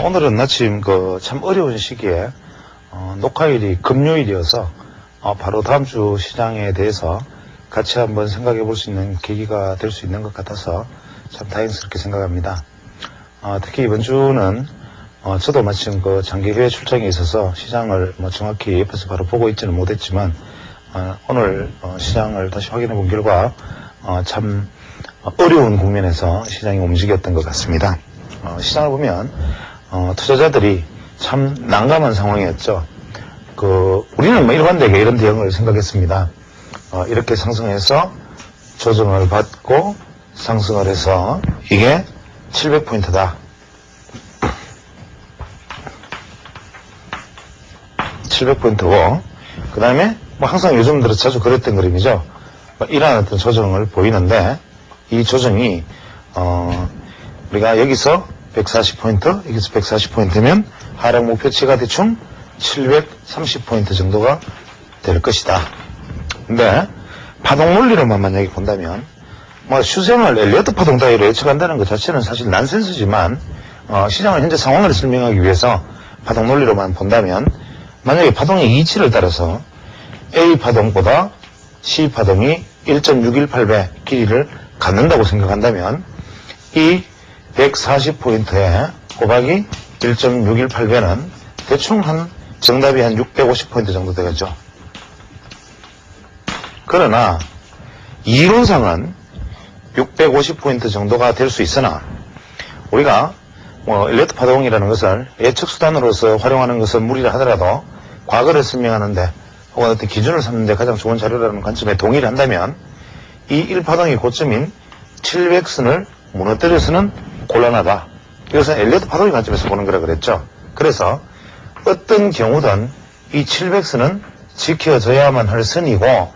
오늘은 마침 참 어려운 시기에 녹화일이 금요일이어서 바로 다음 주 시장에 대해서 같이 한번 생각해 볼 수 있는 계기가 될 수 있는 것 같아서 참 다행스럽게 생각합니다. 특히 이번 주는 저도 마침 장기회의 출장에 있어서 시장을 정확히 옆에서 바로 보고 있지는 못했지만 오늘 시장을 다시 확인해 본 결과 참 어려운 국면에서 시장이 움직였던 것 같습니다. 시장을 보면 투자자들이 참 난감한 상황이었죠. 우리는 일관되게 이런 대응을 생각했습니다. 이렇게 상승해서 조정을 받고 상승을 해서 이게 700포인트다. 700포인트고 그 다음에 항상 요즘 들어 자주 그랬던 그림이죠. 이러한 어떤 조정을 보이는데 이 조정이 우리가 여기서 140포인트, 여기서 140포인트면 하락 목표치가 대충 730포인트 정도가 될 것이다. 근데 파동 논리로만 만약에 본다면 슈생을 엘리어트 파동 따위로 예측한다는 것 자체는 사실 난센스지만 시장의 현재 상황을 설명하기 위해서 파동 논리로만 본다면 만약에 파동의 이치를 따라서 A 파동보다 C 파동이 1.618배 길이를 갖는다고 생각한다면 이 140포인트에 곱하기 1.618배는 대충 정답이 한 650포인트 정도 되겠죠. 그러나 이론상은 650포인트 정도가 될 수 있으나 우리가 엘리어트 파동이라는 것을 예측 수단으로서 활용하는 것은 무리라 하더라도 과거를 설명하는데 혹은 어떤 기준을 삼는데 가장 좋은 자료라는 관점에 동의를 한다면 이 1파동의 고점인 700선을 무너뜨려서는 곤란하다. 이것은 엘리어트 파동의 관점에서 보는 거라 그랬죠. 그래서 어떤 경우든 이 700선은 지켜져야만 할 선이고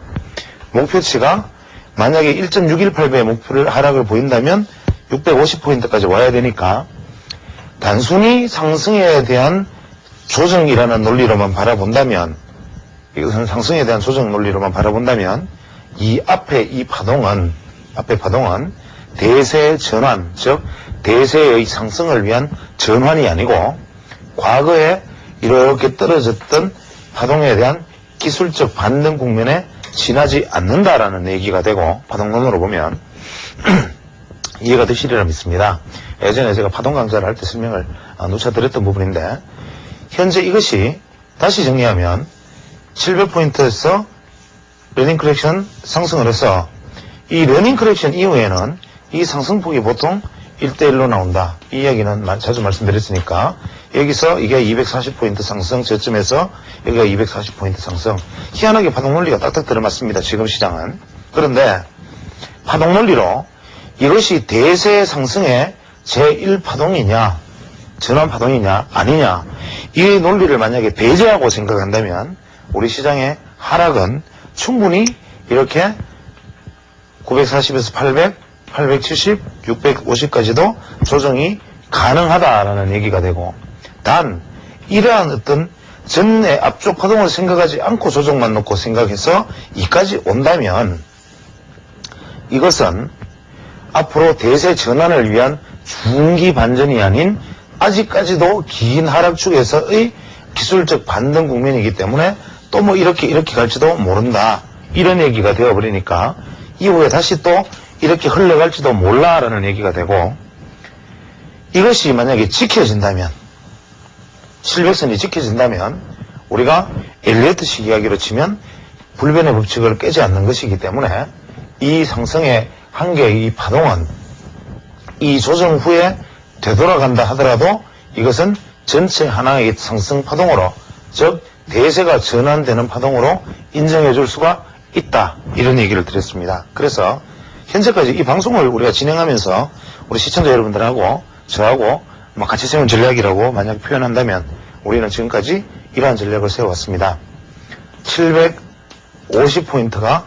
목표치가 만약에 1.618배의 목표를 하락을 보인다면 650포인트까지 와야 되니까 단순히 상승에 대한 조정이라는 논리로만 바라본다면 이것은 상승에 대한 조정 논리로만 바라본다면 이 앞에 파동은 대세 전환, 즉 대세의 상승을 위한 전환이 아니고 과거에 이렇게 떨어졌던 파동에 대한 기술적 반등 국면에 지나지 않는다라는 얘기가 되고 파동론으로 보면 이해가 되시리라 믿습니다. 예전에 제가 파동 강좌를 할 때 설명을 누차 드렸던 부분인데 현재 이것이 다시 정리하면 700포인트에서 러닝 커렉션 상승을 해서 이 러닝 커렉션 이후에는 이 상승폭이 보통 1대1로 나온다. 이 이야기는 자주 말씀드렸으니까 여기서 이게 240포인트 상승 저점에서 여기가 240포인트 상승. 희한하게 파동 논리가 딱딱 들어맞습니다. 지금 시장은. 그런데 파동 논리로 이것이 대세 상승의 제1파동이냐 전환파동이냐 아니냐 이 논리를 만약에 배제하고 생각한다면 우리 시장의 하락은 충분히 이렇게 940에서 800, 870, 650까지도 조정이 가능하다라는 얘기가 되고 단 이러한 어떤 전의 앞쪽 파동을 생각하지 않고 조정만 놓고 생각해서 이까지 온다면 이것은 앞으로 대세 전환을 위한 중기 반전이 아닌 아직까지도 긴 하락축에서의 기술적 반등 국면이기 때문에 또 이렇게 갈지도 모른다. 이런 얘기가 되어버리니까 이후에 다시 또 이렇게 흘러갈지도 몰라라는 얘기가 되고 이것이 만약에 지켜진다면 700선이 지켜진다면 우리가 엘리어트식 이야기로 치면 불변의 법칙을 깨지 않는 것이기 때문에 이 상승의 한계의 이 파동은 이 조정 후에 되돌아간다 하더라도 이것은 전체 하나의 상승 파동으로 즉 대세가 전환되는 파동으로 인정해 줄 수가 있다. 이런 얘기를 드렸습니다. 그래서 현재까지 이 방송을 우리가 진행하면서 우리 시청자 여러분들하고 저하고 같이 세운 전략이라고 만약 표현한다면 우리는 지금까지 이러한 전략을 세워왔습니다. 750포인트가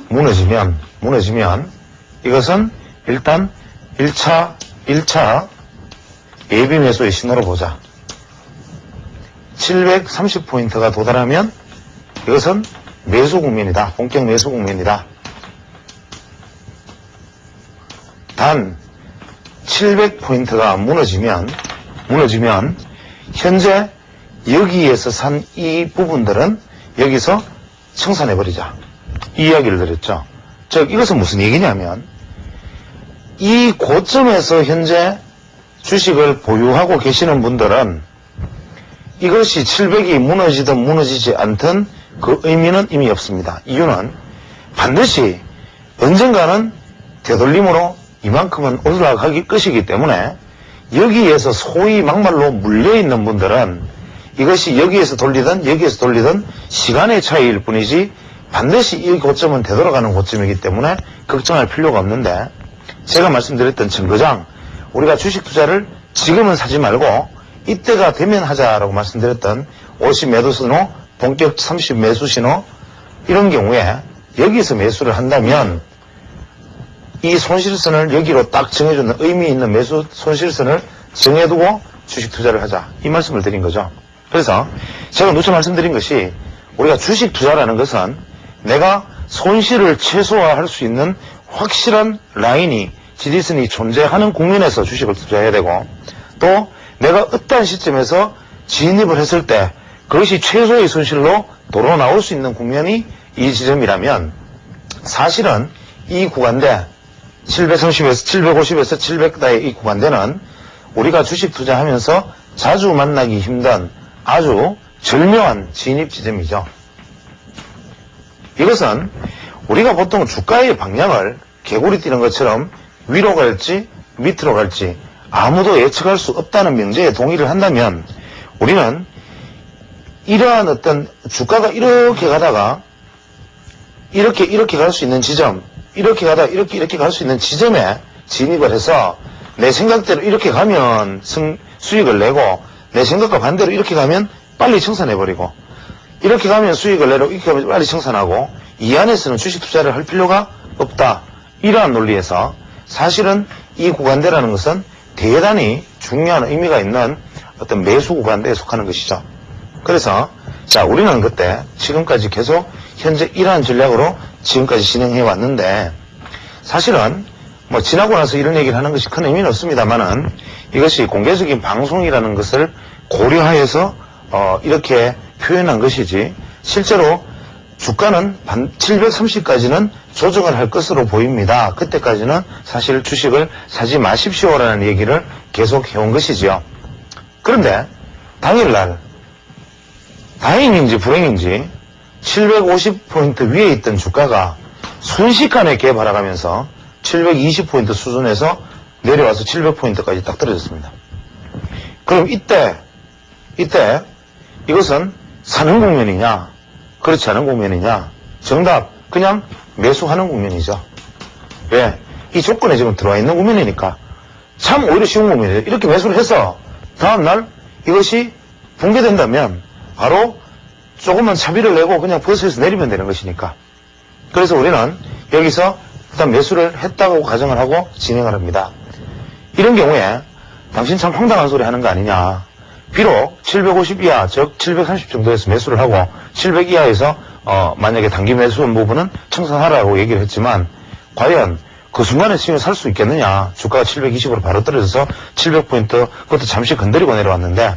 무너지면 이것은 일단 1차 예비 매수의 신호로 보자. 730포인트가 도달하면 이것은 매수 국면이다. 본격 매수 국면이다. 단 700포인트가 무너지면 무너지면 현재 여기에서 산 이 부분들은 여기서 청산해버리자. 이 이야기를 드렸죠. 즉 이것은 무슨 얘기냐면 이 고점에서 현재 주식을 보유하고 계시는 분들은 이것이 700이 무너지든 무너지지 않든 그 의미는 이미 없습니다. 이유는 반드시 언젠가는 되돌림으로 이만큼은 올라가기 끝이기 때문에 여기에서 소위 막말로 물려있는 분들은 이것이 여기에서 돌리든 여기에서 돌리든 시간의 차이일 뿐이지 반드시 이 고점은 되돌아가는 고점이기 때문에 걱정할 필요가 없는데 제가 말씀드렸던 정거장 우리가 주식 투자를 지금은 사지 말고 이때가 되면 하자라고 말씀드렸던 50 매도 신호, 본격 30 매수 신호 이런 경우에 여기서 매수를 한다면 이 손실선을 여기로 딱 정해주는 의미 있는 매수 손실선을 정해두고 주식 투자를 하자 이 말씀을 드린 거죠. 그래서 제가 누차 말씀드린 것이 우리가 주식 투자라는 것은 내가 손실을 최소화할 수 있는 확실한 라인이 지지선이 존재하는 국면에서 주식을 투자해야 되고 또 내가 어떠한 시점에서 진입을 했을 때 그것이 최소의 손실로 도로 나올 수 있는 국면이 이 지점이라면 사실은 이 구간대 730에서 750에서 700대의 이 구간대는 우리가 주식 투자하면서 자주 만나기 힘든 아주 절묘한 진입 지점이죠. 이것은 우리가 보통 주가의 방향을 개구리 뛰는 것처럼 위로 갈지 밑으로 갈지 아무도 예측할 수 없다는 명제에 동의를 한다면 우리는 이러한 어떤 주가가 이렇게 가다가 이렇게 갈 수 있는 지점 이렇게 가다가 이렇게 갈 수 있는 지점에 진입을 해서 내 생각대로 이렇게 가면 수익을 내고 내 생각과 반대로 이렇게 가면 빨리 청산해버리고 이렇게 가면 수익을 내고 이렇게 가면 빨리 청산하고 이 안에서는 주식 투자를 할 필요가 없다. 이러한 논리에서 사실은 이 구간대라는 것은 대단히 중요한 의미가 있는 어떤 매수 구간대에 속하는 것이죠. 그래서 자 우리는 그때 지금까지 계속 현재 이러한 전략으로 지금까지 진행해 왔는데 사실은 뭐 지나고 나서 이런 얘기를 하는 것이 큰 의미는 없습니다만은 이것이 공개적인 방송이라는 것을 고려하여서 이렇게 표현한 것이지 실제로 주가는 730까지는 조정을 할 것으로 보입니다. 그때까지는 사실 주식을 사지 마십시오라는 얘기를 계속 해온 것이지요. 그런데 당일날 다행인지 불행인지 750포인트 위에 있던 주가가 순식간에 개발하가면서 720포인트 수준에서 내려와서 700포인트까지 딱 떨어졌습니다. 그럼 이때 이것은 사는 국면이냐 그렇지 않은 국면이냐 정답 그냥 매수하는 국면이죠. 왜? 이 조건에 지금 들어와 있는 국면이니까 참 오히려 쉬운 국면이죠. 이렇게 매수를 해서 다음날 이것이 붕괴된다면 바로 조금만 차비를 내고 그냥 버스에서 내리면 되는 것이니까. 그래서 우리는 여기서 일단 매수를 했다고 가정을 하고 진행을 합니다. 이런 경우에 당신 참 황당한 소리 하는 거 아니냐. 비록 750 이하, 즉 730 정도에서 매수를 하고 700 이하에서 만약에 단기 매수한 부분은 청산하라고 얘기를 했지만 과연 그 순간에 지금 살 수 있겠느냐. 주가가 720으로 바로 떨어져서 700포인트 그것도 잠시 건드리고 내려왔는데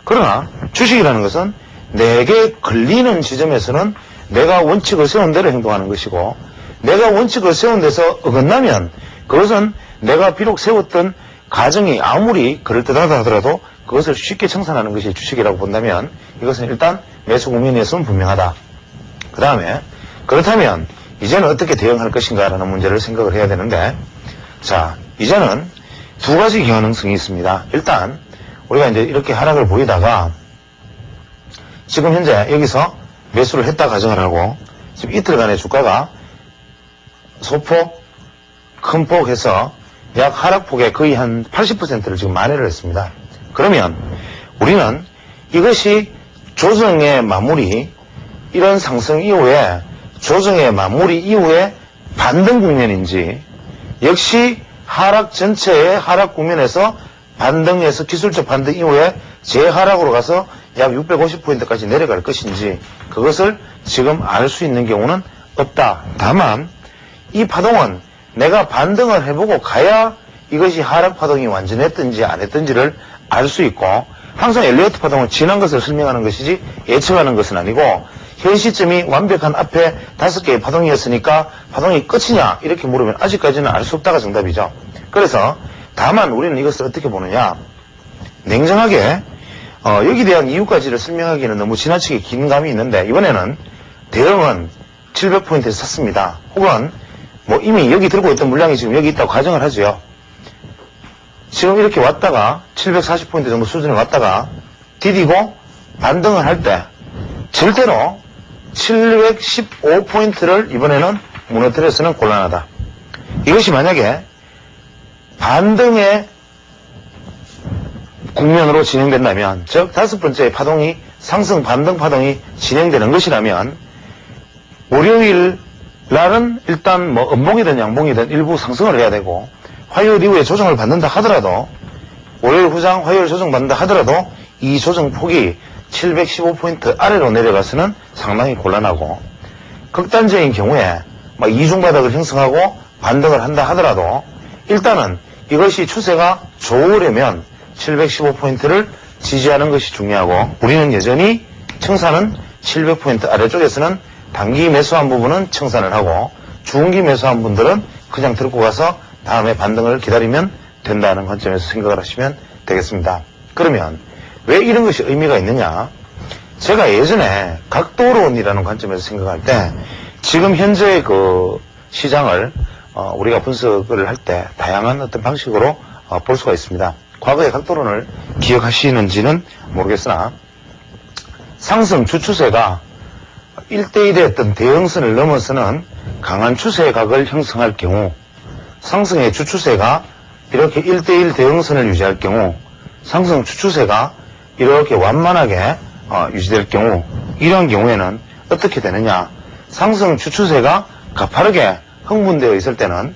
그러나 주식이라는 것은 내게 걸리는 지점에서는 내가 원칙을 세운 대로 행동하는 것이고 내가 원칙을 세운 데서 어긋나면 그것은 내가 비록 세웠던 가정이 아무리 그럴듯하다 하더라도 그것을 쉽게 청산하는 것이 주식이라고 본다면 이것은 일단 매수 국면에서는 분명하다. 그 다음에 그렇다면 이제는 어떻게 대응할 것인가라는 문제를 생각을 해야 되는데 자 이제는 두 가지 가능성이 있습니다. 일단 우리가 이제 이렇게 하락을 보이다가 지금 현재 여기서 매수를 했다 가정을 하고 지금 이틀간의 주가가 소폭 큰 폭해서 약 하락폭의 거의 한 80%를 지금 만회를 했습니다. 그러면 우리는 이것이 조정의 마무리 이런 상승 이후에 조정의 마무리 이후에 반등 국면인지 역시 하락 전체의 하락 국면에서 반등에서 기술적 반등 이후에 재하락으로 가서 약 650포인트까지 내려갈 것인지 그것을 지금 알 수 있는 경우는 없다. 다만 이 파동은 내가 반등을 해보고 가야 이것이 하락 파동이 완전했든지 안 했든지를 알 수 있고 항상 엘리어트 파동은 지난 것을 설명하는 것이지 예측하는 것은 아니고 현 시점이 완벽한 앞에 5개의 파동이었으니까 파동이 끝이냐 이렇게 물으면 아직까지는 알 수 없다가 정답이죠. 그래서 다만 우리는 이것을 어떻게 보느냐, 냉정하게 여기 대한 이유까지를 설명하기는 너무 지나치게 긴 감이 있는데 이번에는 대응은 700포인트에서 샀습니다. 혹은 뭐 이미 여기 들고 있던 물량이 지금 여기 있다고 가정을 하죠. 지금 이렇게 왔다가 740포인트 정도 수준에 왔다가 디디고 반등을 할 때 절대로 715포인트를 이번에는 무너뜨려서는 곤란하다. 이것이 만약에 반등의 국면으로 진행된다면, 즉 5번째 파동이 상승 반등 파동이 진행되는 것이라면 월요일 날은 일단 뭐 음봉이든 양봉이든 일부 상승을 해야 되고, 화요일 이후에 조정을 받는다 하더라도, 월요일 후장 화요일 조정 받는다 하더라도 이 조정 폭이 715포인트 아래로 내려가서는 상당히 곤란하고, 극단적인 경우에 막 이중바닥을 형성하고 반등을 한다 하더라도 일단은 이것이 추세가 좋으려면 715포인트를 지지하는 것이 중요하고, 우리는 여전히 청산은 700포인트 아래쪽에서는 단기 매수한 부분은 청산을 하고 중기 매수한 분들은 그냥 들고 가서 다음에 반등을 기다리면 된다는 관점에서 생각을 하시면 되겠습니다. 그러면 왜 이런 것이 의미가 있느냐? 제가 예전에 각도론이라는 관점에서 생각할 때 지금 현재의 그 시장을 우리가 분석을 할 때 다양한 어떤 방식으로 볼 수가 있습니다. 과거의 각도론을 기억하시는지는 모르겠으나 상승 주추세가 1대1의 어떤 대형선을 넘어서는 강한 추세각을 형성할 경우, 상승의 주추세가 이렇게 1대1 대형선을 유지할 경우, 상승 주추세가 이렇게 완만하게 유지될 경우, 이런 경우에는 어떻게 되느냐? 상승 주추세가 가파르게 흥분되어 있을 때는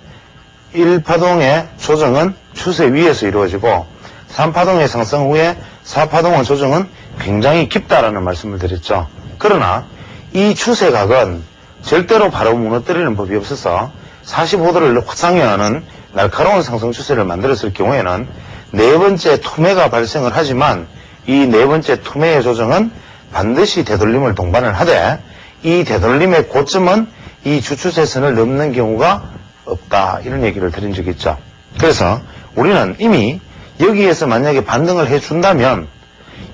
1파동의 조정은 추세 위에서 이루어지고 3파동의 상승 후에 4파동의 조정은 굉장히 깊다라는 말씀을 드렸죠. 그러나 이 추세각은 절대로 바로 무너뜨리는 법이 없어서 45도를 확상회하는 날카로운 상승 추세를 만들었을 경우에는 네 번째 투매가 발생을 하지만 이 네 번째 투매의 조정은 반드시 되돌림을 동반을 하되 이 되돌림의 고점은 이 주추세선을 넘는 경우가 없다, 이런 얘기를 드린 적이 있죠. 그래서 우리는 이미 여기에서 만약에 반등을 해준다면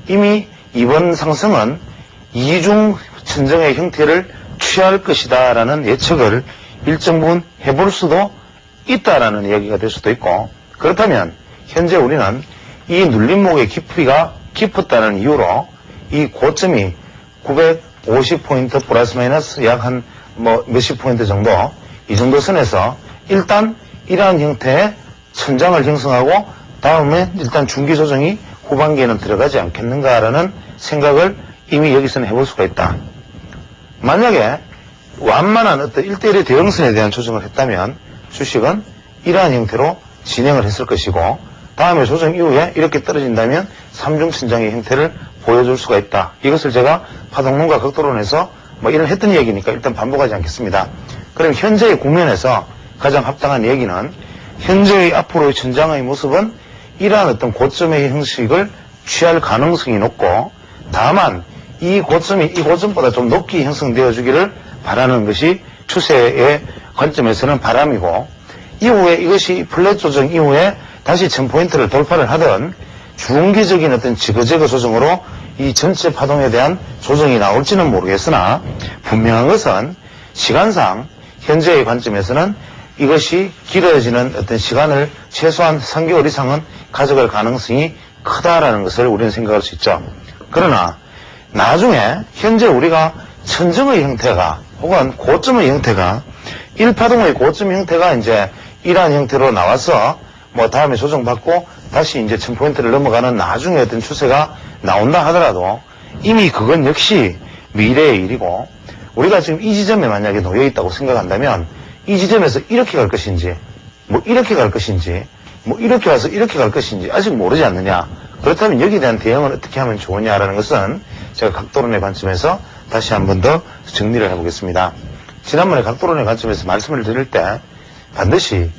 이미 이번 상승은 이중 천정의 형태를 취할 것이다 라는 예측을 일정 부분 해볼 수도 있다라는 이야기가 될 수도 있고, 그렇다면 현재 우리는 이 눌림목의 깊이가 깊었다는 이유로 이 고점이 950포인트 플러스 마이너스 약 한 몇십 포인트 정도, 이 정도 선에서 일단 이러한 형태의 천장을 형성하고 다음에 일단 중기 조정이 후반기에는 들어가지 않겠는가라는 생각을 이미 여기서는 해볼 수가 있다. 만약에 완만한 어떤 1대1의 대형선에 대한 조정을 했다면 주식은 이러한 형태로 진행을 했을 것이고, 다음에 조정 이후에 이렇게 떨어진다면 3중 천장의 형태를 보여줄 수가 있다. 이것을 제가 파동론과 각도론에서 이런 했던 얘기니까 일단 반복하지 않겠습니다. 그럼 현재의 국면에서 가장 합당한 얘기는 현재의 앞으로의 천장의 모습은 이러한 어떤 고점의 형식을 취할 가능성이 높고, 다만 이 고점이 이 고점보다 좀 높게 형성되어 주기를 바라는 것이 추세의 관점에서는 바람이고, 이후에 이것이 플랫 조정 이후에 다시 1000포인트를 돌파를 하던 중기적인 어떤 지그재그 조정으로 이 전체 파동에 대한 조정이 나올지는 모르겠으나 분명한 것은 시간상 현재의 관점에서는 이것이 길어지는 어떤 시간을 최소한 3개월 이상은 가져갈 가능성이 크다라는 것을 우리는 생각할 수 있죠. 그러나 나중에 현재 우리가 천정의 형태가 혹은 고점의 형태가 1파동의 고점 형태가 이제 이러한 형태로 나와서 다음에 조정받고 다시 이제 1000포인트를 넘어가는 나중에 어떤 추세가 나온다 하더라도 이미 그건 역시 미래의 일이고, 우리가 지금 이 지점에 만약에 놓여 있다고 생각한다면 이 지점에서 이렇게 갈 것인지 이렇게 갈 것인지 이렇게 와서 이렇게 갈 것인지 아직 모르지 않느냐. 그렇다면 여기에 대한 대응을 어떻게 하면 좋으냐라는 것은 제가 각도론의 관점에서 다시 한 번 더 정리를 해보겠습니다. 지난번에 각도론의 관점에서 말씀을 드릴 때 반드시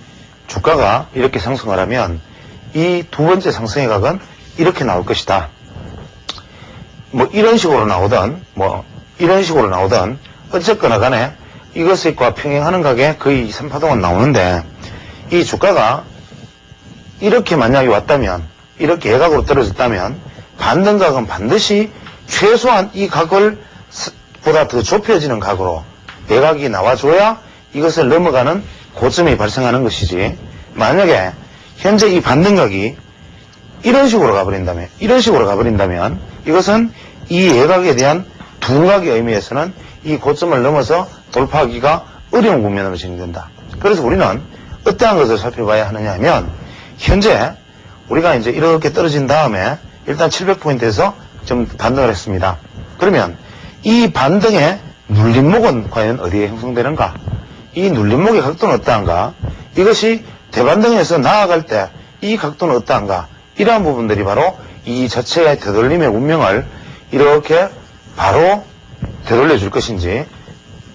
주가가 이렇게 상승을 하면 이 두 번째 상승의 각은 이렇게 나올 것이다. 뭐 이런 식으로 나오든 이런 식으로 나오든 어쨌거나 간에 이것과 평행하는 가격에 거의 3파동은 나오는데, 이 주가가 이렇게 만약에 왔다면, 이렇게 예각으로 떨어졌다면 반등각은 반드시 최소한 이 각을 보다 더 좁혀지는 각으로 예각이 나와줘야 이것을 넘어가는 고점이 발생하는 것이지, 만약에 현재 이 반등각이 이런 식으로 가버린다면 이것은 이 예각에 대한 두각의 의미에서는 이 고점을 넘어서 돌파하기가 어려운 국면으로 진행된다. 그래서 우리는 어떠한 것을 살펴봐야 하느냐 하면, 현재 우리가 이제 이렇게 떨어진 다음에 일단 700포인트에서 좀 반등을 했습니다. 그러면 이 반등의 눌림목은 과연 어디에 형성되는가? 이 눌림목의 각도는 어떠한가? 이것이 대반등에서 나아갈 때 이 각도는 어떠한가? 이러한 부분들이 바로 이 자체의 되돌림의 운명을 이렇게 바로 되돌려 줄 것인지,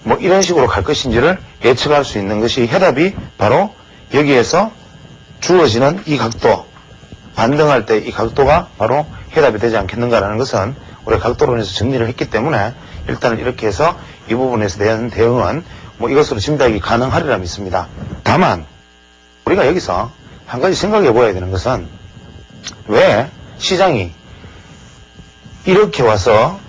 뭐 이런 식으로 갈 것인지를 예측할 수 있는 것이, 해답이 바로 여기에서 주어지는 이 각도, 반등할 때 이 각도가 바로 해답이 되지 않겠는가라는 것은 우리가 각도론에서 정리를 했기 때문에, 일단은 이렇게 해서 이 부분에서 대한 대응은 뭐 이것으로 짐작이 가능하리라 믿습니다. 다만 우리가 여기서 한 가지 생각해 보아야 되는 것은, 왜 시장이 이렇게 와서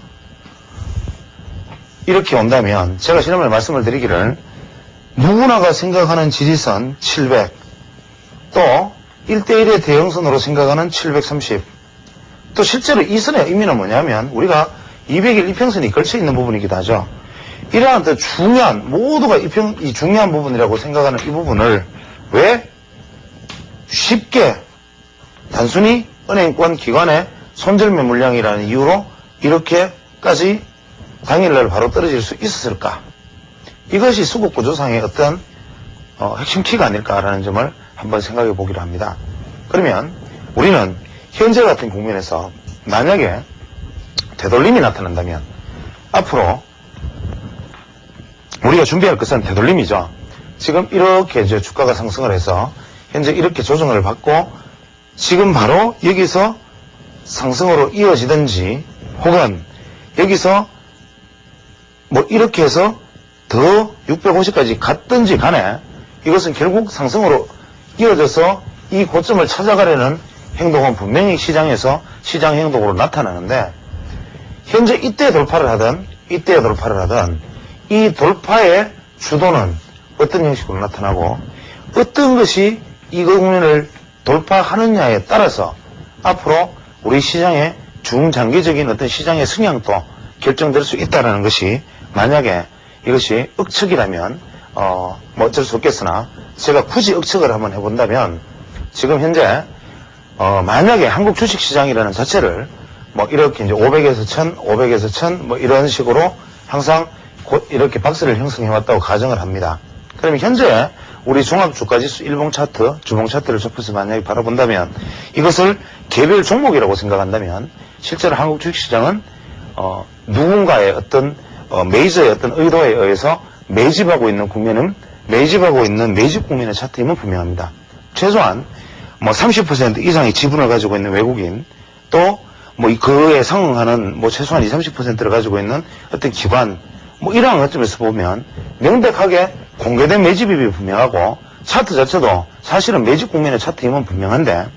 이렇게 온다면, 제가 지난번에 말씀을 드리기를, 누구나가 생각하는 지지선 700, 또 1대1의 대형선으로 생각하는 730, 또 실제로 이 선의 의미는 뭐냐면, 우리가 200일 이평선이 걸쳐 있는 부분이기도 하죠. 이러한 더 중요한, 모두가 이 중요한 부분이라고 생각하는 이 부분을 왜 쉽게 단순히 은행권 기관의 손절매 물량이라는 이유로 이렇게까지 당일날 바로 떨어질 수 있었을까? 이것이 수급구조상의 어떤 핵심 키가 아닐까라는 점을 한번 생각해 보기로 합니다. 그러면 우리는 현재 같은 국면에서 만약에 되돌림이 나타난다면, 앞으로 우리가 준비할 것은 되돌림이죠. 지금 이렇게 이제 주가가 상승을 해서 현재 이렇게 조정을 받고 지금 바로 여기서 상승으로 이어지든지, 혹은 여기서 뭐 이렇게 해서 더 650까지 갔든지 간에 이것은 결국 상승으로 이어져서 이 고점을 찾아가려는 행동은 분명히 시장에서 시장 행동으로 나타나는데, 현재 이때 돌파를 하든 이 돌파의 주도는 어떤 형식으로 나타나고 어떤 것이 이 국면을 돌파하느냐에 따라서 앞으로 우리 시장의 중장기적인 어떤 시장의 성향도 결정될 수 있다는 것이, 만약에 이것이 억측이라면 뭐 어쩔 수 없겠으나, 제가 굳이 억측을 한번 해본다면, 지금 현재 만약에 한국 주식시장이라는 자체를 뭐 이렇게 이제 500에서 1000, 500에서 1000 뭐 이런 식으로 항상 곧 이렇게 박스를 형성해 왔다고 가정을 합니다. 그러면 현재 우리 종합주가지수 일봉 차트, 주봉 차트를 접해서 만약에 바라본다면, 이것을 개별 종목이라고 생각한다면, 실제로 한국 주식시장은 누군가의 어떤 메이저의 어떤 의도에 의해서 매집하고 있는 국면은 매집하고 있는 매집 국면의 차트임은 분명합니다. 최소한 뭐 30% 이상의 지분을 가지고 있는 외국인, 또 뭐 그에 상응하는 뭐 최소한 20-30%를 가지고 있는 어떤 기관, 뭐 이러한 관점에서 보면 명백하게 공개된 매집입이 분명하고, 차트 자체도 사실은 매집 국면의 차트임은 분명한데,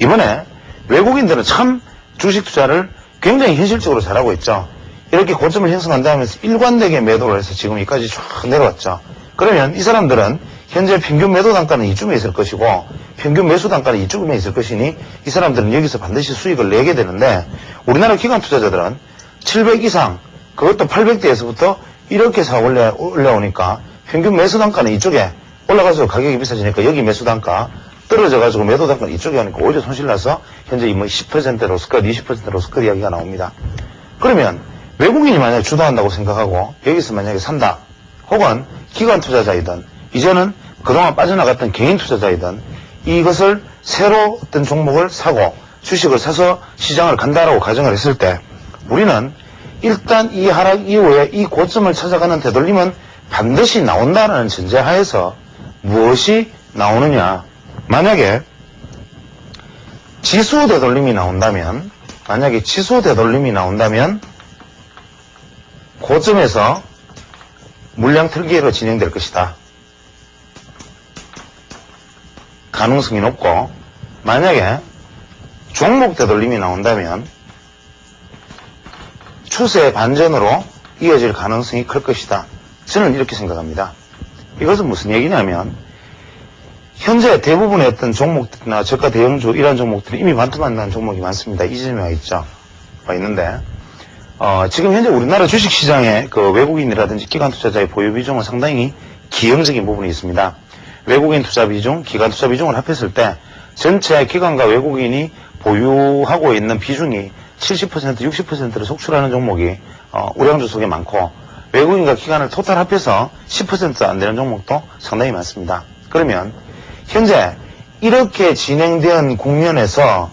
이번에 외국인들은 참 주식 투자를 굉장히 현실적으로 잘하고 있죠. 이렇게 고점을 형성한 다음에서 일관되게 매도를 해서 지금 여기까지 쫙 내려왔죠. 그러면 이 사람들은 현재 평균 매도 단가는 이쯤에 있을 것이고 평균 매수 단가는 이쯤에 있을 것이니, 이 사람들은 여기서 반드시 수익을 내게 되는데, 우리나라 기관 투자자들은 700 이상, 그것도 800대에서부터 이렇게 해서 올라오니까 평균 매수 단가는 이쪽에 올라가서 가격이 비싸지니까 여기 매수 단가 떨어져가지고 매도 단가는 이쪽에 오니까 오히려 손실나서 현재 뭐 10% 로스컷, 20% 로스컷 이야기가 나옵니다. 그러면 외국인이 만약에 주도한다고 생각하고 여기서 만약에 산다, 혹은 기관 투자자이든 이제는 그동안 빠져나갔던 개인 투자자이든 이것을 새로 어떤 종목을 사고 주식을 사서 시장을 간다라고 가정을 했을 때, 우리는 일단 이 하락 이후에 이 고점을 찾아가는 되돌림은 반드시 나온다는 전제하에서 무엇이 나오느냐, 만약에 지수 되돌림이 나온다면, 만약에 지수 되돌림이 나온다면 고점에서 물량 틀기로 진행될 것이다. 가능성이 높고, 만약에 종목 되돌림이 나온다면 추세 반전으로 이어질 가능성이 클 것이다. 저는 이렇게 생각합니다. 이것은 무슨 얘기냐면, 현재 대부분의 어떤 종목들이나 저가 대형주 이러한 종목들이 이미 반토막난 종목이 많습니다. 이 지점에 와 있는데, 지금 현재 우리나라 주식시장에 그 외국인이라든지 기관 투자자의 보유 비중은 상당히 기형적인 부분이 있습니다. 외국인 투자 비중, 기관 투자 비중을 합했을 때 전체 기관과 외국인이 보유하고 있는 비중이 70%, 60%를 속출하는 종목이 우량주 속에 많고, 외국인과 기관을 토탈 합해서 10%도 안 되는 종목도 상당히 많습니다. 그러면 현재 이렇게 진행된 국면에서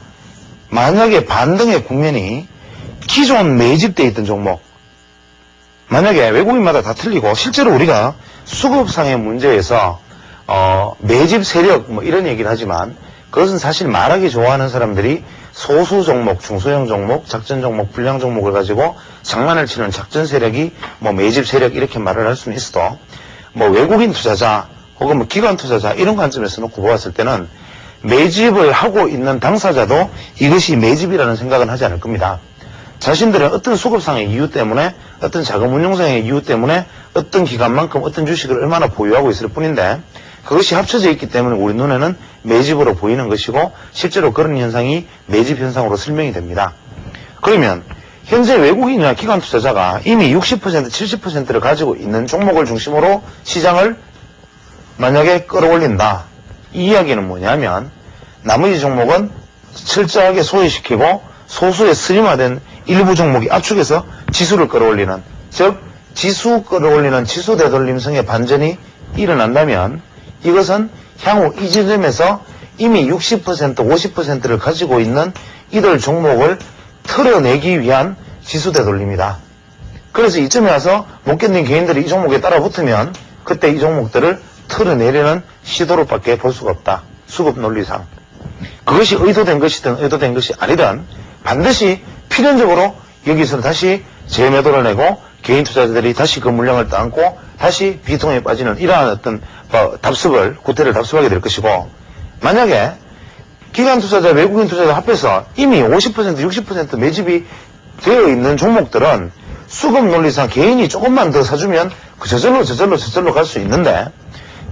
만약에 반등의 국면이 기존 매집되어 있던 종목, 만약에 외국인마다 다 틀리고 실제로 우리가 수급상의 문제에서 매집 세력 뭐 이런 얘기를 하지만, 그것은 사실 말하기 좋아하는 사람들이 소수 종목, 중소형 종목, 작전 종목, 불량 종목을 가지고 장난을 치는 작전 세력이 뭐 매집 세력 이렇게 말을 할 수는 있어도, 뭐 외국인 투자자 혹은 뭐 기관 투자자 이런 관점에서 놓고 보았을 때는 매집을 하고 있는 당사자도 이것이 매집이라는 생각은 하지 않을 겁니다. 자신들은 어떤 수급상의 이유 때문에, 어떤 자금 운용상의 이유 때문에 어떤 기간만큼 어떤 주식을 얼마나 보유하고 있을 뿐인데, 그것이 합쳐져 있기 때문에 우리 눈에는 매집으로 보이는 것이고, 실제로 그런 현상이 매집 현상으로 설명이 됩니다. 그러면 현재 외국인이나 기관 투자자가 이미 60%, 70%를 가지고 있는 종목을 중심으로 시장을 만약에 끌어올린다. 이 이야기는 뭐냐면, 나머지 종목은 철저하게 소외시키고 소수의 슬림화된 일부 종목이 압축해서 지수를 끌어올리는, 즉 지수 끌어올리는 지수 되돌림성의 반전이 일어난다면, 이것은 향후 이 지점에서 이미 60%, 50%를 가지고 있는 이들 종목을 털어내기 위한 지수 되돌림이다. 그래서 이쯤에 와서 못 견딘 개인들이 이 종목에 따라 붙으면 그때 이 종목들을 털어내려는 시도로밖에 볼 수가 없다. 수급 논리상. 그것이 의도된 것이든 의도된 것이 아니든 반드시 필연적으로 여기서 다시 재매도를 내고 개인 투자자들이 다시 그 물량을 떠안고 다시 비통에 빠지는 이러한 어떤 구태를 답습하게 될 것이고, 만약에 기관 투자자, 외국인 투자자 합해서 이미 50%, 60% 매집이 되어 있는 종목들은 수급 논리상 개인이 조금만 더 사주면 저절로 갈 수 있는데,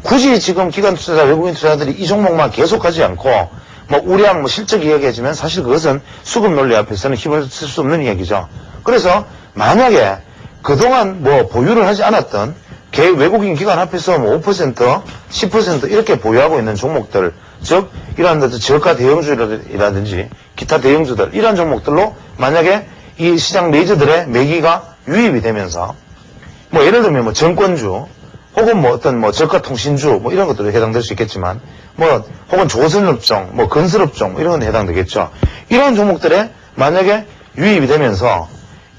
굳이 지금 기관 투자자, 외국인 투자자들이 이 종목만 계속 하지 않고 뭐 우량, 실적 이야기하지만 사실 그것은 수급 논리 앞에서는 힘을 쓸 수 없는 이야기죠. 그래서 만약에 그동안 뭐 보유를 하지 않았던 외국인 기관 앞에서 뭐 5%, 10% 이렇게 보유하고 있는 종목들, 즉 이러한 저가 대형주라든지 기타 대형주들 이러한 종목들로 만약에 이 시장 메이저들의 매기가 유입이 되면서, 뭐 예를 들면 뭐 정권주 혹은 뭐 어떤 뭐 저가 통신주 뭐 이런 것들에 해당될 수 있겠지만, 뭐 혹은 조선업종, 뭐 건설업종 이런 건 해당되겠죠. 이러한 종목들에 만약에 유입이 되면서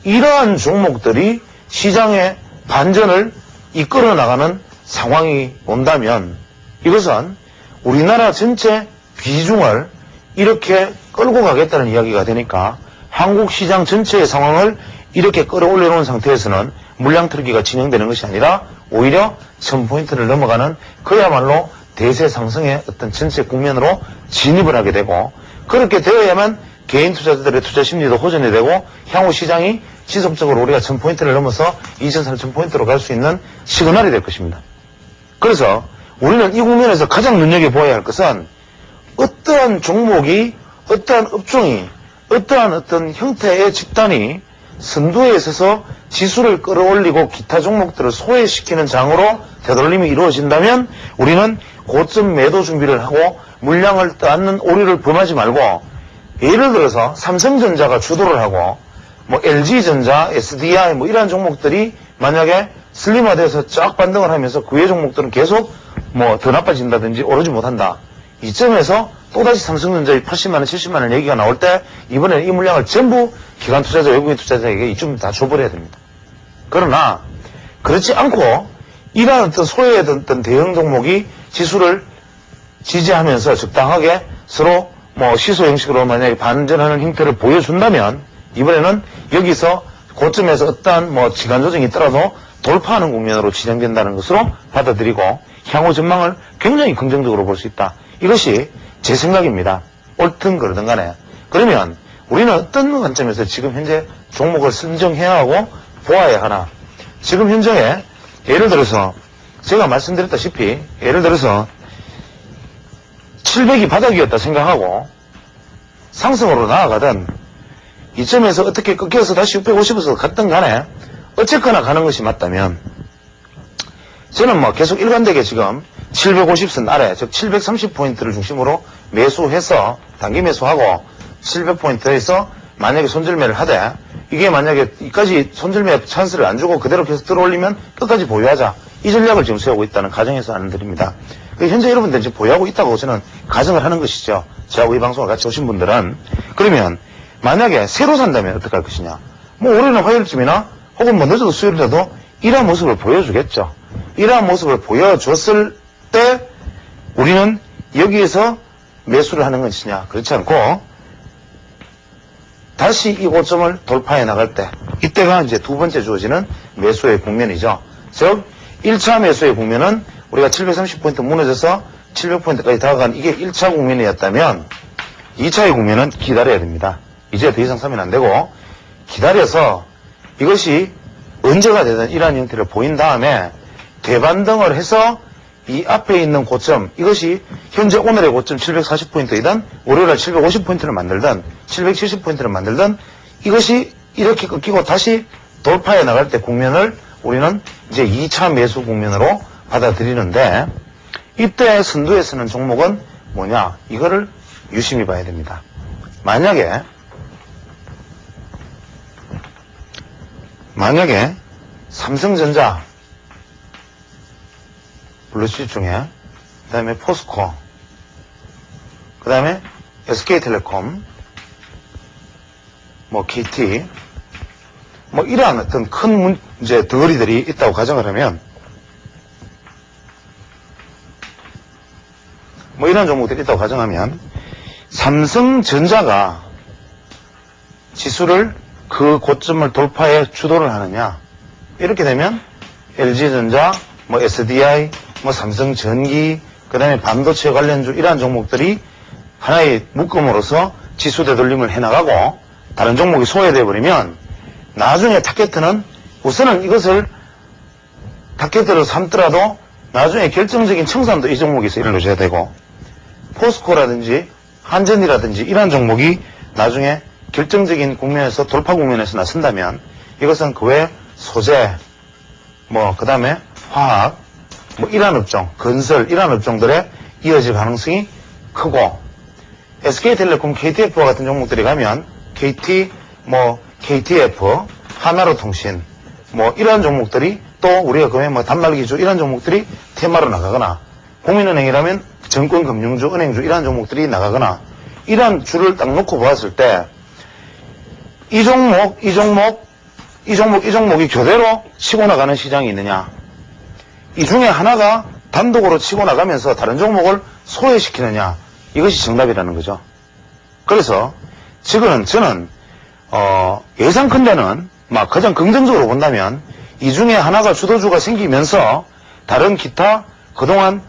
이러한 종목들이 시장의 반전을 이끌어 나가는 상황이 온다면, 이것은 우리나라 전체 비중을 이렇게 끌고 가겠다는 이야기가 되니까, 한국 시장 전체의 상황을 이렇게 끌어올려 놓은 상태에서는 물량 틀기가 진행되는 것이 아니라 오히려 1000포인트를 넘어가는 그야말로 대세 상승의 어떤 전체 국면으로 진입을 하게 되고, 그렇게 되어야만 개인 투자자들의 투자 심리도 호전이 되고 향후 시장이 지속적으로 우리가 1000포인트를 넘어서 2000, 3000포인트로 갈 수 있는 시그널이 될 것입니다. 그래서 우리는 이 국면에서 가장 눈여겨보아야 할 것은, 어떠한 종목이, 어떠한 업종이, 어떠한 어떤 형태의 집단이 선두에 있어서 지수를 끌어올리고 기타 종목들을 소외시키는 장으로 되돌림이 이루어진다면 우리는 고점 매도 준비를 하고 물량을 떠안는 오류를 범하지 말고, 예를 들어서 삼성전자가 주도를 하고 뭐 LG전자, SDI 뭐 이러한 종목들이 만약에 슬림화돼서 쫙 반등을 하면서 그 외 종목들은 계속 뭐 더 나빠진다든지 오르지 못한다. 이점에서 또다시 삼성전자의 80만원, 70만원 얘기가 나올 때 이번에는 이 물량을 전부 기관 투자자, 외국인 투자자에게 이쯤 다 줘버려야 됩니다. 그러나 그렇지 않고 이러한 어떤 소외했던 대형 종목이 지수를 지지하면서 적당하게 서로 뭐 시소 형식으로 만약에 반전하는 형태를 보여준다면 이번에는 여기서 고점에서 어떠한 뭐 지간 조정이 있더라도 돌파하는 국면으로 진행된다는 것으로 받아들이고 향후 전망을 굉장히 긍정적으로 볼 수 있다. 이것이 제 생각입니다. 옳든 그러든 간에. 그러면 우리는 어떤 관점에서 지금 현재 종목을 선정해야 하고 보아야 하나. 지금 현재에 예를 들어서 제가 말씀드렸다시피 예를 들어서 700이 바닥이었다 생각하고 상승으로 나아가든 이점에서 어떻게 꺾여서 다시 650에서 갔든 간에 어쨌거나 가는 것이 맞다면 저는 뭐 계속 일관되게 지금 750선 아래 즉 730포인트를 중심으로 매수해서 단기 매수하고 700포인트에서 만약에 손절매를 하되 이게 만약에 이까지 손절매 찬스를 안 주고 그대로 계속 들어올리면 끝까지 보유하자. 이 전략을 지금 세우고 있다는 가정에서 안드립니다. 현재 여러분들 지금 보유하고 있다고 저는 가정을 하는 것이죠. 저하고 이 방송을 같이 오신 분들은. 그러면 만약에 새로 산다면 어떻게 할 것이냐. 뭐 올해는 화요일쯤이나 혹은 뭐 늦어도 수요일이라도 이러한 모습을 보여주겠죠. 이러한 모습을 보여줬을 때 우리는 여기에서 매수를 하는 것이냐. 그렇지 않고 다시 이 고점을 돌파해 나갈 때 이때가 이제 두 번째 주어지는 매수의 국면이죠. 즉 1차 매수의 국면은 우리가 730포인트 무너져서 700포인트까지 다가간 이게 1차 국면이었다면 2차의 국면은 기다려야 됩니다. 이제 더 이상 사면 안 되고 기다려서 이것이 언제가 되든 이러한 형태를 보인 다음에 대반등을 해서 이 앞에 있는 고점, 이것이 현재 오늘의 고점 740포인트이든 월요일날 750포인트를 만들든 770포인트를 만들든 이것이 이렇게 꺾이고 다시 돌파해 나갈 때 국면을 우리는 이제 2차 매수 국면으로 받아들이는데 이때 선두에 서는 종목은 뭐냐? 이거를 유심히 봐야 됩니다. 만약에 삼성전자 블루칩 중에 그 다음에 포스코 그 다음에 SK텔레콤 뭐 KT 뭐 이러한 어떤 큰 이제 덩어리들이 있다고 가정을 하면 뭐 이런 종목들이 있다고 가정하면 삼성전자가 지수를 그 고점을 돌파해 주도를 하느냐 이렇게 되면 LG전자, 뭐 SDI, 뭐 삼성전기, 그 다음에 반도체 관련주 이러한 종목들이 하나의 묶음으로서 지수 되돌림을 해나가고 다른 종목이 소외되어 버리면 나중에 타겟은 우선은 이것을 타겟으로 삼더라도 나중에 결정적인 청산도 이 종목에서 일어나줘야 되고 포스코라든지 한전이라든지 이러한 종목이 나중에 결정적인 국면에서 돌파 국면에서 나선다면 이것은 그 외 소재 뭐 그 다음에 화학 뭐 이러한 업종 건설 이러한 업종들에 이어질 가능성이 크고 SK텔레콤 KTF와 같은 종목들이 가면 KT 뭐 KTF 하나로통신 뭐 이러한 종목들이 또 우리가 그외 뭐 단말기주 이러한 종목들이 테마로 나가거나 국민은행이라면 정권금융주 은행주 이러한 종목들이 나가거나 이러한 주를 딱 놓고 보았을 때 이 종목이 교대로 치고 나가는 시장이 있느냐. 이 중에 하나가 단독으로 치고 나가면서 다른 종목을 소외시키느냐. 이것이 정답이라는 거죠. 그래서 지금은 저는 예상컨대는 막 가장 긍정적으로 본다면 이 중에 하나가 주도주가 생기면서 다른 기타 그동안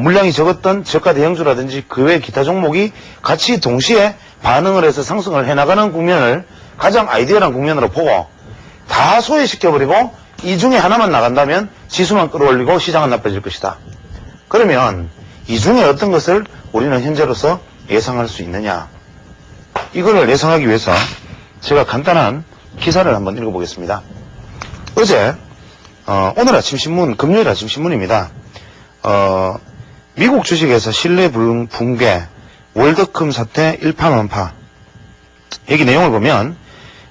물량이 적었던 저가 대형주라든지 그 외 기타 종목이 같이 동시에 반응을 해서 상승을 해나가는 국면을 가장 아이디어한 국면으로 보고 다 소외시켜버리고 이 중에 하나만 나간다면 지수만 끌어올리고 시장은 나빠질 것이다. 그러면 이 중에 어떤 것을 우리는 현재로서 예상할 수 있느냐. 이거를 예상하기 위해서 제가 간단한 기사를 한번 읽어보겠습니다. 어제 오늘 아침 신문, 금요일 아침 신문입니다. 미국 주식에서 신뢰 붕괴, 월드컵 사태 일파만파. 여기 내용을 보면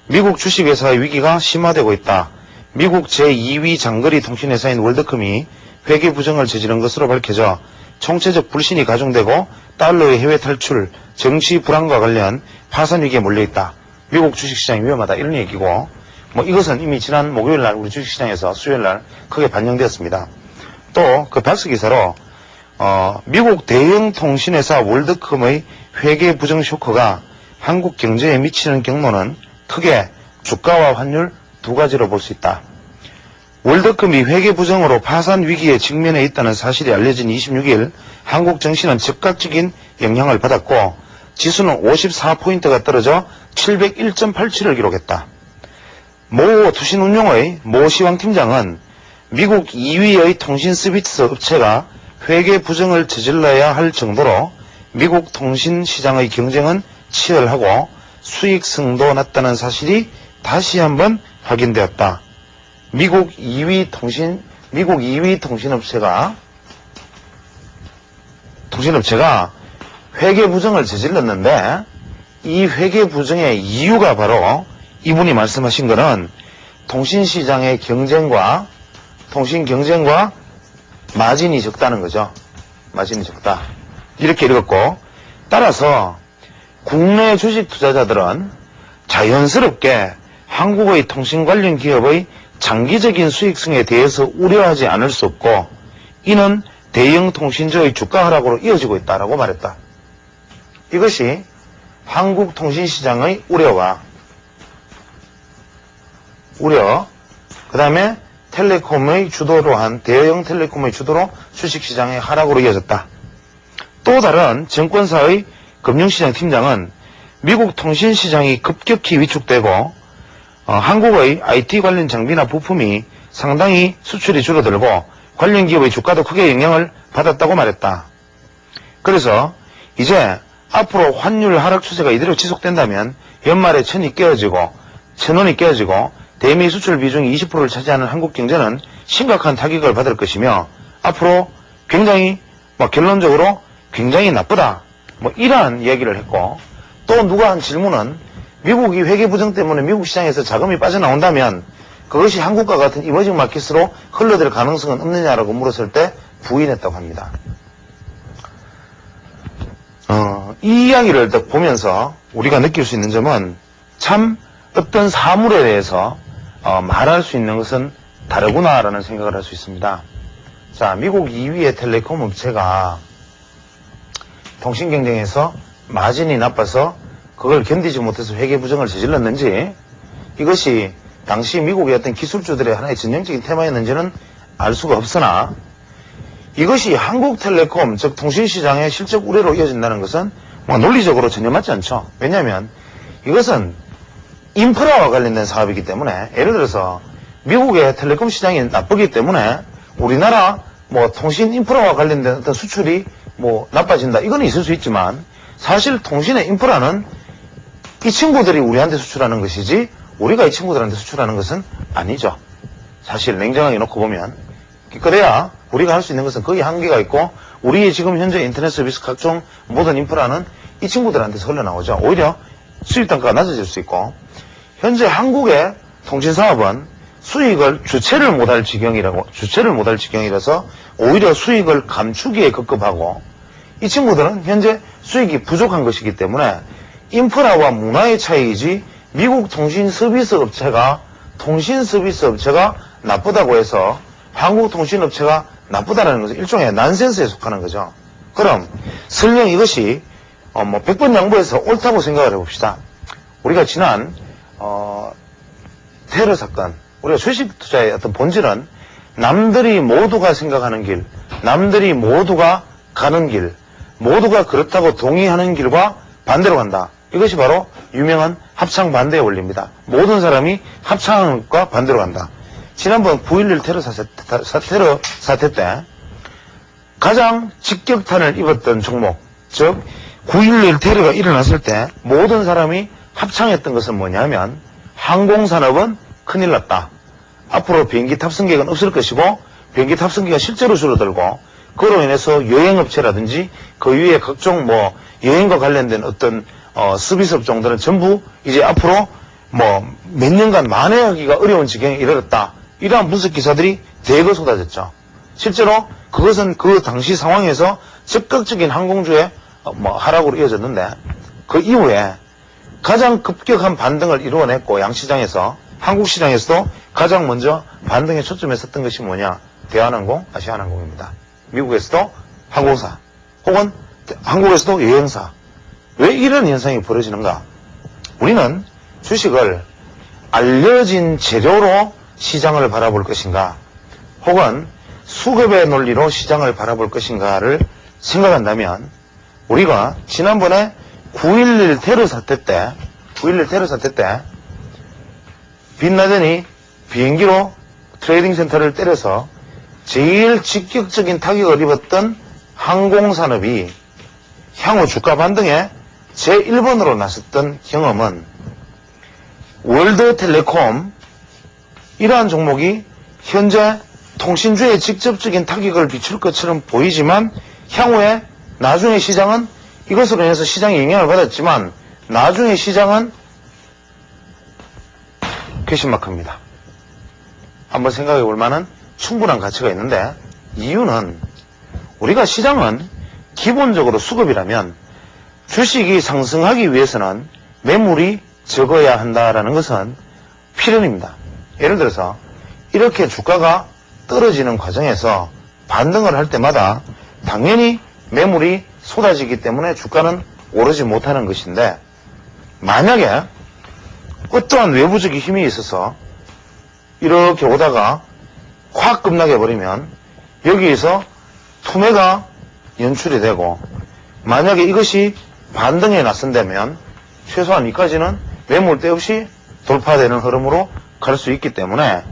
미국 주식회사의 위기가 심화되고 있다. 미국 제2위 장거리 통신회사인 월드컴이 회계 부정을 저지른 것으로 밝혀져 총체적 불신이 가중되고 달러의 해외 탈출, 정치 불안과 관련 파산 위기에 몰려있다. 미국 주식시장이 위험하다. 이런 얘기고 뭐 이것은 이미 지난 목요일날 우리 주식시장에서 수요일날 크게 반영되었습니다. 또 그 박스 기사로 미국 대형 통신회사 월드컴의 회계 부정 쇼크가 한국 경제에 미치는 경로는 크게 주가와 환율 두 가지로 볼 수 있다. 월드컴이 회계 부정으로 파산 위기에 직면해 있다는 사실이 알려진 26일 한국 증시는 즉각적인 영향을 받았고 지수는 54포인트가 떨어져 701.87을 기록했다. 모 투신운용의 모 시황 팀장은 미국 2위의 통신 서비스 업체가 회계 부정을 저질러야 할 정도로 미국 통신 시장의 경쟁은 치열하고 수익성도 낮다는 사실이 다시 한번 확인되었다. 미국 2위 통신업체가 회계 부정을 저질렀는데 이 회계 부정의 이유가 바로 이분이 말씀하신 거는 통신시장의 통신 경쟁과 마진이 적다는 거죠. 마진이 적다. 이렇게 읽었고, 따라서 국내 주식 투자자들은 자연스럽게 한국의 통신 관련 기업의 장기적인 수익성에 대해서 우려하지 않을 수 없고, 이는 대형 통신주의 주가 하락으로 이어지고 있다라고 말했다. 이것이 한국 통신시장의 그 다음에 텔레콤의 주도로 한 대형 텔레콤의 주도로 주식시장의 하락으로 이어졌다. 또 다른 증권사의 금융시장 팀장은 미국 통신시장이 급격히 위축되고 한국의 IT 관련 장비나 부품이 상당히 수출이 줄어들고 관련 기업의 주가도 크게 영향을 받았다고 말했다. 그래서 이제 앞으로 환율 하락 추세가 이대로 지속된다면 연말에 천원이 깨어지고 대미 수출 비중이 20%를 차지하는 한국 경제는 심각한 타격을 받을 것이며 앞으로 굉장히 결론적으로 굉장히 나쁘다 이러한 이야기를 했고, 또 누가 한 질문은 미국이 회계 부정 때문에 미국 시장에서 자금이 빠져나온다면 그것이 한국과 같은 이머징 마켓으로 흘러들 가능성은 없느냐라고 물었을 때 부인했다고 합니다. 이 이야기를 딱 보면서 우리가 느낄 수 있는 점은 참 어떤 사물에 대해서 말할 수 있는 것은 다르구나라는 생각을 할 수 있습니다. 자, 미국 2위의 텔레콤 업체가 통신 경쟁에서 마진이 나빠서 그걸 견디지 못해서 회계 부정을 저질렀는지, 이것이 당시 미국의 어떤 기술주들의 하나의 전형적인 테마였는지는 알 수가 없으나, 이것이 한국텔레콤, 즉 통신시장의 실적 우려로 이어진다는 것은 논리적으로 전혀 맞지 않죠. 왜냐하면 이것은 인프라와 관련된 사업이기 때문에, 예를 들어서 미국의 텔레콤 시장이 나쁘기 때문에 우리나라 통신 인프라와 관련된 어떤 수출이 나빠진다, 이건 있을 수 있지만, 사실 통신의 인프라는 이 친구들이 우리한테 수출하는 것이지 우리가 이 친구들한테 수출하는 것은 아니죠. 사실 냉정하게 놓고 보면. 그래야 우리가 할 수 있는 것은 거의 한계가 있고, 우리의 지금 현재 인터넷 서비스 각종 모든 인프라는 이 친구들한테서 흘러나오죠. 오히려 수입 단가가 낮아질 수 있고, 현재 한국의 통신사업은 수익을 주체를 못할 지경이라서 오히려 수익을 감추기에 급급하고, 이 친구들은 현재 수익이 부족한 것이기 때문에 인프라와 문화의 차이이지 미국 통신 서비스 업체가 나쁘다고 해서 한국 통신업체가 나쁘다는 것은 일종의 난센스에 속하는 거죠. 그럼 설령 이것이 100번 양보해서 옳다고 생각을 해봅시다. 우리가 지난 테러 사건, 우리가 주식 투자의 어떤 본질은 남들이 모두가 생각하는 길, 남들이 모두가 가는 길, 모두가 그렇다고 동의하는 길과 반대로 간다. 이것이 바로 유명한 합창 반대의 원리입니다. 모든 사람이 합창하는 것과 반대로 간다. 지난번 9.11 테러 사태 때 가장 직격탄을 입었던 종목, 즉 9.11 테러가 일어났을 때 모든 사람이 합창했던 것은 뭐냐면, 항공산업은 큰일 났다. 앞으로 비행기 탑승객은 없을 것이고 비행기 탑승객은 실제로 줄어들고, 그로 인해서 여행업체라든지 그 위에 각종 여행과 관련된 어떤 서비스 업종들은 전부 이제 앞으로 몇 년간 만회하기가 어려운 지경에 이르렀다. 이러한 분석 기사들이 대거 쏟아졌죠. 실제로 그것은 그 당시 상황에서 적극적인 항공주의 하락으로 이어졌는데, 그 이후에 가장 급격한 반등을 이루어냈고, 양시장에서, 한국 시장에서도 가장 먼저 반등에 초점에 섰던 것이 뭐냐? 대한항공, 아시아나항공입니다. 미국에서도 항공사 혹은 한국에서도 여행사. 왜 이런 현상이 벌어지는가? 우리는 주식을 알려진 재료로 시장을 바라볼 것인가 혹은 수급의 논리로 시장을 바라볼 것인가를 생각한다면 우리가 지난번에 9.11 테러 사태 때 빈라덴이 비행기로 트레이딩 센터를 때려서 제일 직격적인 타격을 입었던 항공산업이 향후 주가 반등에 제1번으로 나섰던 경험은 월드텔레콤 이러한 종목이 현재 통신주에 직접적인 타격을 비출 것처럼 보이지만 향후에 나중에 시장은 이것으로 인해서 시장에 영향을 받았지만 나중에 시장은 괘씸막합니다. 한번 생각해 볼 만한 충분한 가치가 있는데 이유는 우리가 시장은 기본적으로 수급이라면 주식이 상승하기 위해서는 매물이 적어야 한다라는 것은 필연입니다. 예를 들어서 이렇게 주가가 떨어지는 과정에서 반등을 할 때마다 당연히 매물이 쏟아지기 때문에 주가는 오르지 못하는 것인데 만약에 어떠한 외부적인 힘이 있어서 이렇게 오다가 확 급락해 버리면 여기에서 투매가 연출이 되고 만약에 이것이 반등에 나선다면 최소한 이까지는 매물대 없이 돌파되는 흐름으로 갈 수 있기 때문에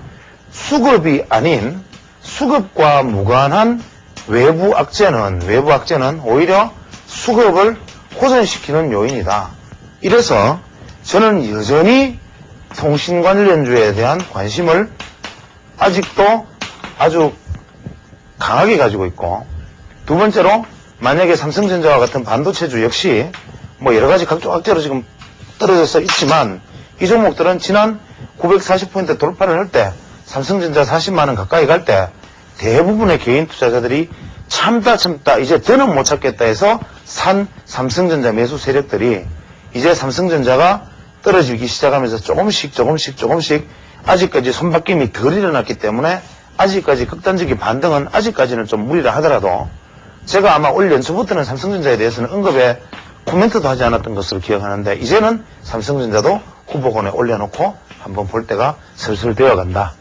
수급이 아닌 수급과 무관한 외부 악재는 오히려 수급을 호전시키는 요인이다. 이래서 저는 여전히 통신 관련주에 대한 관심을 아직도 아주 강하게 가지고 있고 두 번째로 만약에 삼성전자와 같은 반도체주 역시 뭐 여러가지 각종 악재로 지금 떨어져서 있지만 이 종목들은 지난 940포인트 돌파를 할 때 삼성전자 40만원 가까이 갈 때 대부분의 개인 투자자들이 참다 이제 더는 못 참겠다 해서 산 삼성전자 매수 세력들이 이제 삼성전자가 떨어지기 시작하면서 조금씩 아직까지 손바뀜이 덜 일어났기 때문에 아직까지 극단적인 반등은 아직까지는 좀 무리라 하더라도 제가 아마 올 연초부터는 삼성전자에 대해서는 언급에 코멘트도 하지 않았던 것으로 기억하는데 이제는 삼성전자도 후보군에 올려놓고 한번 볼 때가 슬슬 되어간다.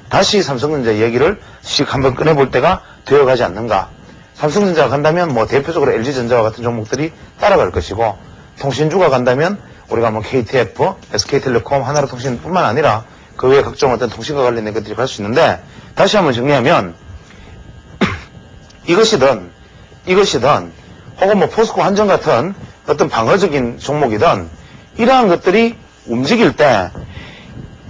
다시 삼성전자 얘기를 한번 꺼내볼 때가 되어가지 않는가. 삼성전자가 간다면 뭐 대표적으로 LG전자와 같은 종목들이 따라갈 것이고 통신주가 간다면 우리가 뭐 KTF, SK텔레콤, 하나로통신뿐만 아니라 그 외에 각종 어떤 통신과 관련된 것들이 갈 수 있는데 다시 한번 정리하면 이것이든 혹은 뭐 포스코 한전 같은 어떤 방어적인 종목이든 이러한 것들이 움직일 때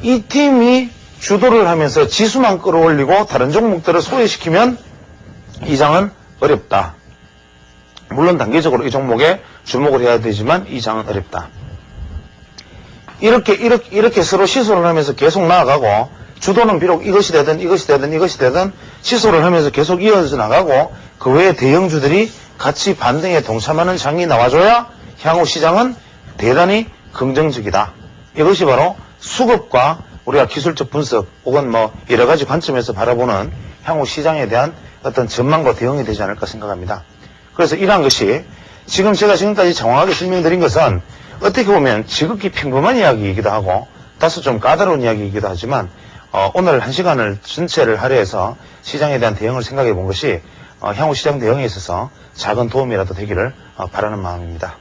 이 팀이 주도를 하면서 지수만 끌어올리고 다른 종목들을 소외시키면 이장은 어렵다. 물론 단기적으로 이 종목에 주목을 해야 되지만 이장은 어렵다. 이렇게 서로 시소를 하면서 계속 나아가고 주도는 비록 이것이 되든 시소를 하면서 계속 이어져 나가고 그 외에 대형주들이 같이 반등에 동참하는 장이 나와줘야 향후 시장은 대단히 긍정적이다. 이것이 바로 수급과 우리가 기술적 분석 혹은 뭐 여러 가지 관점에서 바라보는 향후 시장에 대한 어떤 전망과 대응이 되지 않을까 생각합니다. 그래서 이러한 것이 지금 제가 지금까지 정확하게 설명드린 것은 어떻게 보면 지극히 평범한 이야기이기도 하고 다소 좀 까다로운 이야기이기도 하지만 오늘 한 시간을 전체를 할애해서 시장에 대한 대응을 생각해 본 것이 향후 시장 대응에 있어서 작은 도움이라도 되기를 바라는 마음입니다.